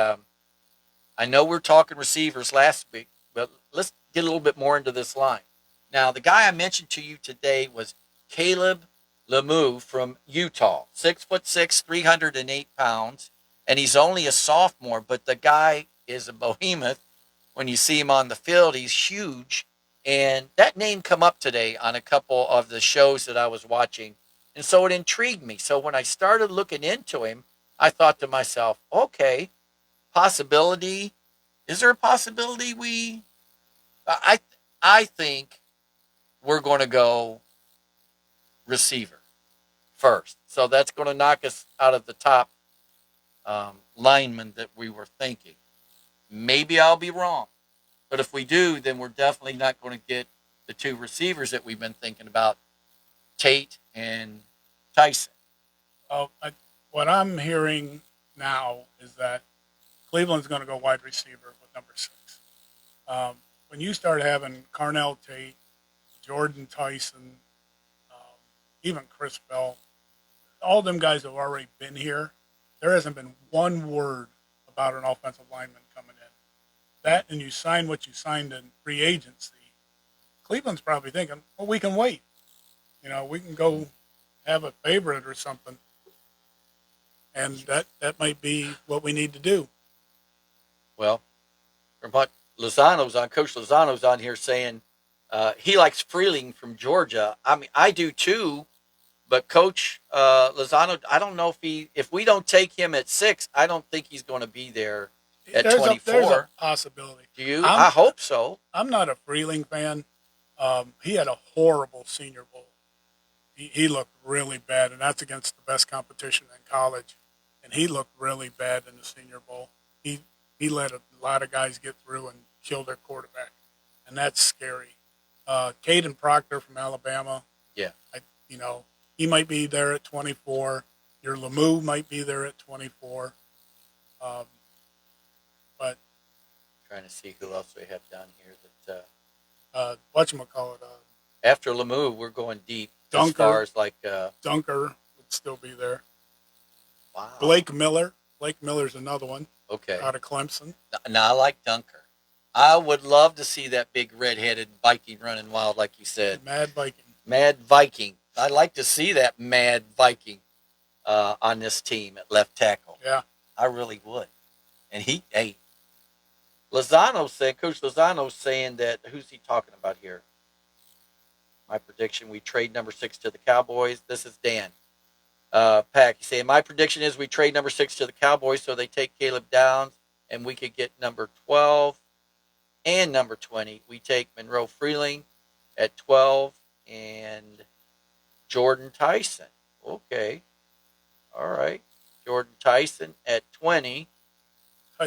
I know we're talking receivers last week, but let's get a little bit more into this line. Now, the guy I mentioned to you today was Caleb Lemieux from Utah, 6'6", 308 pounds, and he's only a sophomore. But the guy is a behemoth. When you see him on the field, he's huge, and that name come up today on a couple of the shows that I was watching, and so it intrigued me. So when I started looking into him, I thought to myself, okay, possibility. Is there a possibility we? I I think we're going to go receiver first. So that's going to knock us out of the top lineman that we were thinking. Maybe I'll be wrong, but if we do, then we're definitely not going to get the two receivers that we've been thinking about, Tate and Tyson. Oh, what I'm hearing now is that Cleveland's going to go wide receiver with number 6. When you start having Carnell Tate, Jordan Tyson, even Chris Bell, all them guys have already been here. There hasn't been one word about an offensive lineman coming in. That and you sign what you signed in free agency. Cleveland's probably thinking, well, we can wait. You know, we can go have a favorite or something. And that might be what we need to do. Well, from what Coach Lozano's on here saying he likes Freeling from Georgia. I mean, I do too. But Coach Lozano, I don't know if we don't take him at 6, I don't think he's going to be there at 24. There's a possibility. Do you? I hope so. I'm not a Freeling fan. He had a horrible Senior Bowl. He looked really bad, and that's against the best competition in college. And he looked really bad in the Senior Bowl. He let a lot of guys get through and kill their quarterback, and that's scary. Caden Proctor from Alabama. Yeah. He might be there at 24. Your Lemieux might be there at 24. But Trying to see who else we have down here that whatchamacallit, after Lemieux, we're going deep as Dunker. far as like Dunker would still be there. wow. Blake Miller. Blake Miller's another one Okay. out of Clemson. Now I like Dunker. I would love to see that big red-headed Viking running wild, like you said. Mad Viking. Mad Viking. I'd like to see that Mad Viking on this team at left tackle. Yeah. I really would. And Coach Lozano's saying that, who's he talking about here? My prediction, we trade number 6 to the Cowboys. This is Dan. Pack, he's saying, my prediction is we trade number 6 to the Cowboys so they take Caleb Downs and we could get number 12 and number 20. We take Monroe Freeling at 12 and Jordan Tyson. Okay. All right. Jordan Tyson at 20.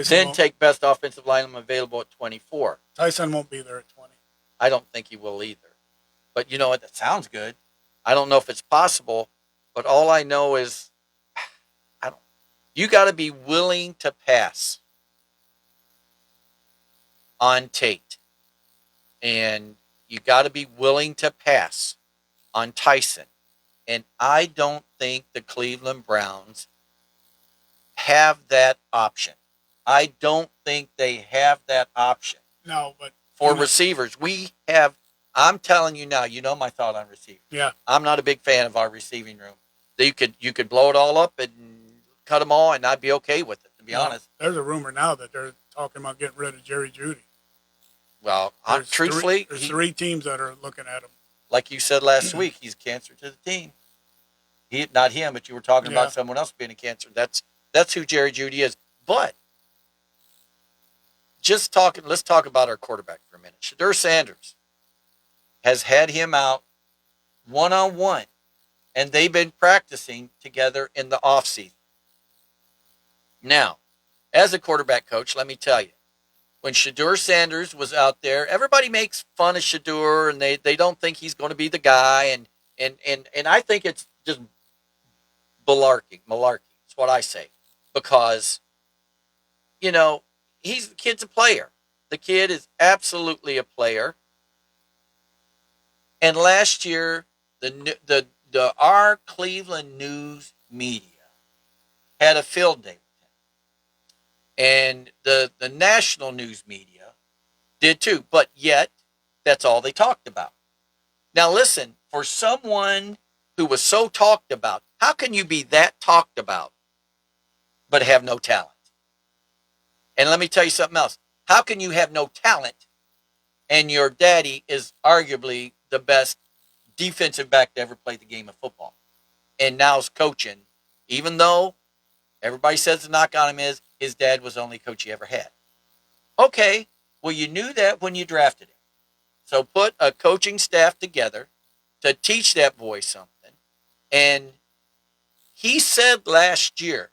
Then take best offensive lineman available at 24. Tyson won't be there at 20. I don't think he will either. But you know what? That sounds good. I don't know if it's possible, but all I know is you got to be willing to pass on Tate. And you got to be willing to pass on Tyson. And I don't think the Cleveland Browns have that option. I don't think they have that option. No, but for receivers, I'm telling you now, you know my thought on receivers. Yeah. I'm not a big fan of our receiving room. You could blow it all up and cut them all, and I'd be okay with it, to be honest. There's a rumor now that they're talking about getting rid of Jerry Jeudy. Well, truthfully, there's 3 teams that are looking at him. Like you said last week, he's a cancer to the team. Not him, but you were talking about someone else being a cancer. That's That's who Jerry Jeudy is. But let's talk about our quarterback for a minute. Shadur Sanders has had him out one-on-one, and they've been practicing together in the offseason. Now, as a quarterback coach, let me tell you, when Shadur Sanders was out there, everybody makes fun of Shadur, and they don't think he's going to be the guy, and I think it's just malarkey. That's what I say, because the kid's a player. The kid is absolutely a player. And last year, our Cleveland news media had a field day with him, and the national news media did too. But yet, that's all they talked about. Now, listen, for someone who was so talked about, how can you be that talked about but have no talent? And let me tell you something else. How can you have no talent and your daddy is arguably the best defensive back to ever play the game of football and now is coaching, even though everybody says the knock on him is his dad was the only coach he ever had? Okay, well, you knew that when you drafted him. So put a coaching staff together to teach that boy something. And he said last year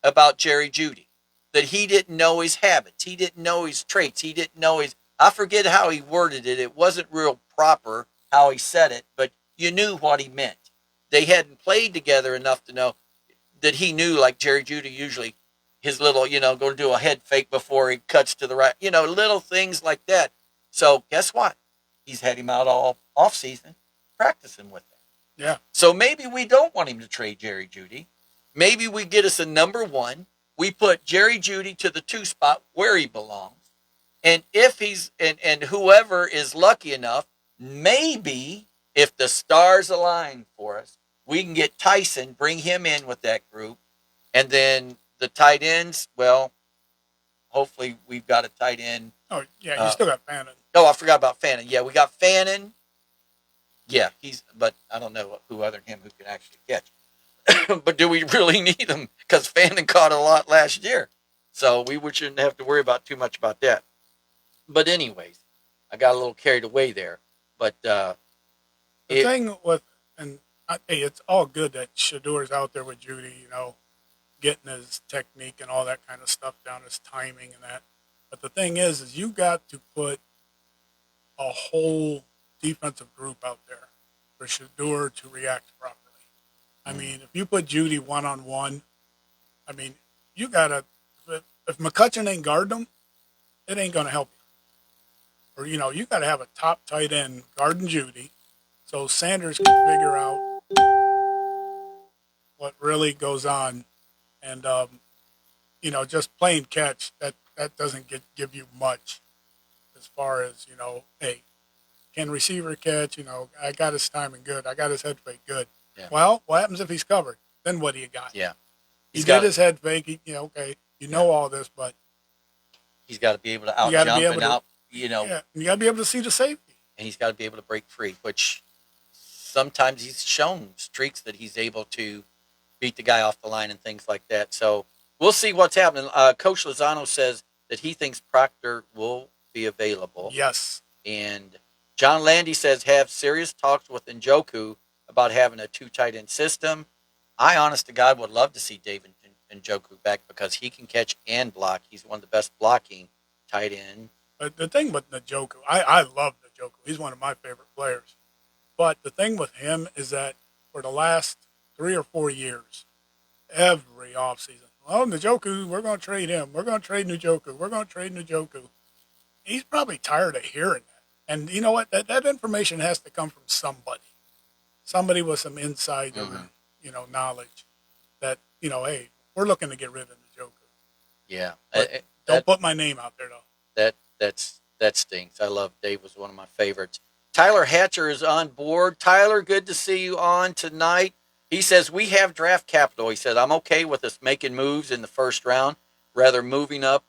about Jerry Jeudy that he didn't know his habits. He didn't know his traits. He didn't know I forget how he worded it. It wasn't real proper how he said it, but you knew what he meant. They hadn't played together enough to know that he knew, like Jerry Jeudy usually, his little, going to do a head fake before he cuts to the right, little things like that. So guess what? He's had him out all off season practicing with him. Yeah. So maybe we don't want him to trade Jerry Jeudy. Maybe we get us a number one. We put Jerry Jeudy to the 2 spot where he belongs. And if and whoever is lucky enough, maybe if the stars align for us, we can get Tyson, bring him in with that group. And then the tight ends, well, hopefully we've got a tight end. Oh, yeah, you still got Fannin. Oh, I forgot about Fannin. Yeah, we got Fannin. Yeah, but I don't know who other than him who can actually catch. But do we really need him? Because Fannin caught a lot last year. So we shouldn't have to worry about too much about that. But anyways, I got a little carried away there. But the thing with, hey, it's all good that Shadur's out there with Jeudy, getting his technique and all that kind of stuff down, his timing and that. But the thing is you got to put a whole defensive group out there for Shadur to react properly. I mean, if you put Jeudy one-on-one, I mean, you got to, if McCutcheon ain't guarding him, it ain't going to help you. Or, you got to have a top tight end guarding Jeudy so Sanders can figure out what really goes on. And, just playing catch, that doesn't give you much as far as, hey, can receiver catch? I got his timing good. I got his head fake good. Yeah. Well, what happens if he's covered? Then what do you got? Yeah. He did his head fake. Okay, all this, but he's got to be able to out jump and out, Yeah, you got to be able to see the safety. And he's got to be able to break free, which sometimes he's shown streaks that he's able to beat the guy off the line and things like that. So we'll see what's happening. Coach Lozano says that he thinks Proctor will be available. Yes. And John Landy says have serious talks with Njoku about having a 2 tight end system. I, honest to God, would love to see David Njoku back because he can catch and block. He's one of the best blocking tight end. But the thing with Njoku, I love Njoku. He's one of my favorite players. But the thing with him is that for the last 3 or 4 years, every offseason, Njoku, we're going to trade him. We're going to trade Njoku. We're going to trade Njoku. He's probably tired of hearing that. And you know what? That information has to come from somebody. Somebody with some insight or, knowledge that, hey, we're looking to get rid of Njoku. Yeah. Don't put my name out there, though. That stinks. I love Dave, was one of my favorites. Tyler Hatcher is on board. Tyler, good to see you on tonight. He says, we have draft capital. He said, I'm okay with us making moves in the first round, rather moving up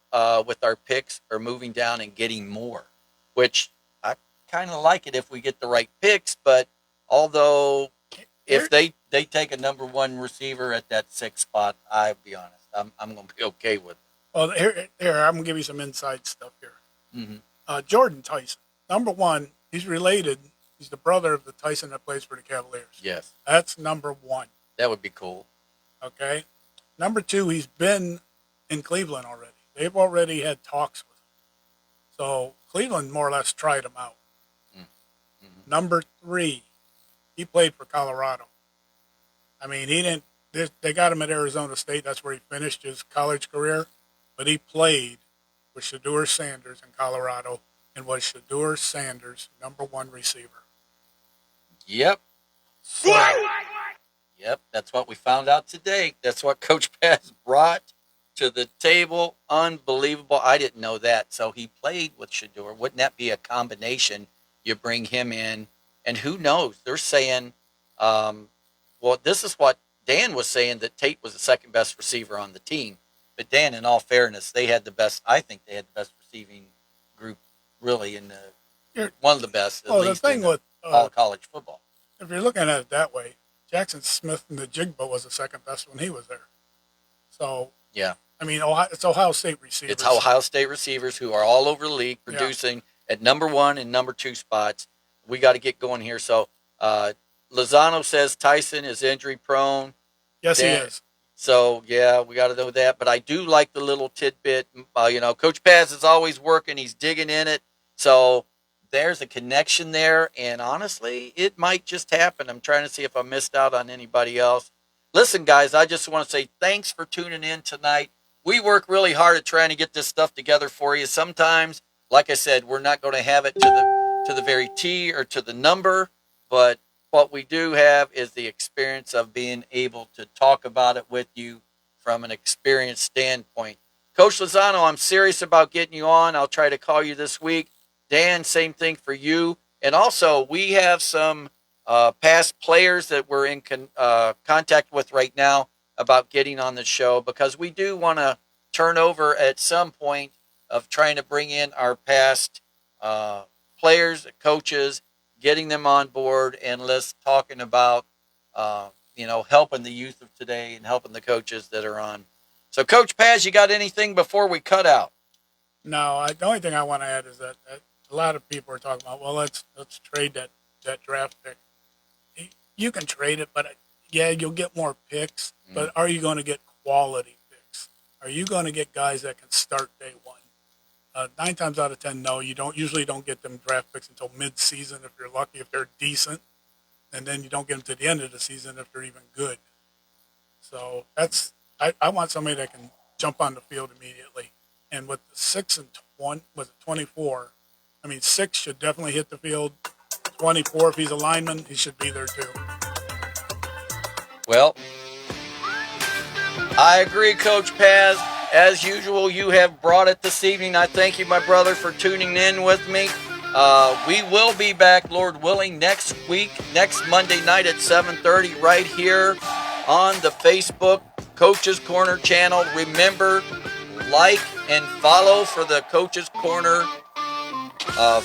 with our picks or moving down and getting more, which I kind of like it if we get the right picks. But although if they take a number one receiver at that 6th spot, I'll be honest, I'm going to be okay with it. Well, here, I'm gonna give you some inside stuff here. Mm-hmm. Jordan Tyson, number one, he's related. He's the brother of the Tyson that plays for the Cavaliers. Yes. That's number one. That would be cool. Okay. Number two, he's been in Cleveland already. They've already had talks with him. So Cleveland more or less tried him out. Mm-hmm. Number three, he played for Colorado. I mean, he didn't. They got him at Arizona State. That's where he finished his college career. But he played with Shedeur Sanders in Colorado and was Shedeur Sanders' number one receiver. Yep. So, Yep, that's what we found out today. That's what Coach Paz brought to the table. Unbelievable. I didn't know that. So he played with Shedeur. Wouldn't that be a combination? You bring him in, and who knows? They're saying, well, this is what Dan was saying, that Tate was the second best receiver on the team. But Dan, in all fairness, they had the best. I think they had the best receiving group, really, in one of the best. At least the thing with all college football. If you're looking at it that way, Jackson Smith and the Jigba was the second best when he was there. So yeah, I mean, it's Ohio State receivers. It's Ohio State receivers who are all over the league producing at number one and number two spots. We got to get going here. So Lozano says Tyson is injury prone. Yes, he is. So, yeah, we got to know that. But I do like the little tidbit. Coach Paz is always working. He's digging in it. So there's a connection there. And honestly, it might just happen. I'm trying to see if I missed out on anybody else. Listen, guys, I just want to say thanks for tuning in tonight. We work really hard at trying to get this stuff together for you. Sometimes, like I said, we're not going to have it to the very T or to the number. But what we do have is the experience of being able to talk about it with you from an experience standpoint. Coach Lozano, I'm serious about getting you on. I'll try to call you this week. Dan, same thing for you. And also, we have some past players that we're in contact with right now about getting on the show, because we do want to turn over at some point of trying to bring in our past players, coaches, getting them on board, and let's talking about, helping the youth of today and helping the coaches that are on. So, Coach Paz, you got anything before we cut out? No, the only thing I want to add is that a lot of people are talking about, well, let's trade that draft pick. You can trade it, but yeah, you'll get more picks, but are you going to get quality picks? Are you going to get guys that can start day one? 9 times out of 10, no, you usually don't get them draft picks until mid-season if you're lucky, if they're decent, and then you don't get them to the end of the season if they're even good. So I want somebody that can jump on the field immediately. And with the 6 and 24, 6 should definitely hit the field. 24, if he's a lineman, he should be there too. Well, I agree, Coach Paz. As usual, you have brought it this evening. I thank you, my brother, for tuning in with me. We will be back, Lord willing, next week, next Monday night at 7:30, right here on the Facebook Coach's Corner channel. Remember, like and follow for the Coach's Corner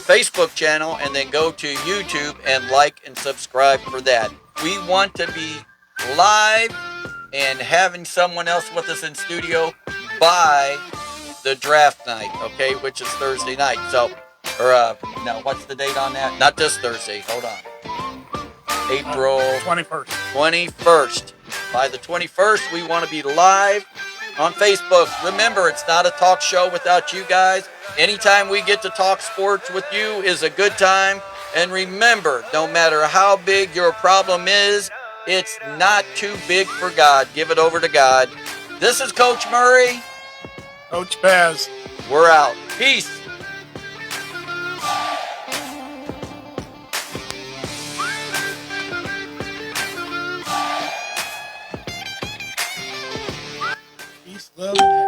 Facebook channel, and then go to YouTube and like and subscribe for that. We want to be live and having someone else with us in studio by the draft night, okay, which is Thursday night. So, no, what's the date on that? Not this Thursday. Hold on. April 21st. By the 21st, we want to be live on Facebook. Remember, it's not a talk show without you guys. Anytime we get to talk sports with you is a good time. And remember, no matter how big your problem is, it's not too big for God. Give it over to God. This is Coach Murray. Coach Paz. We're out. Peace. Peace, love, and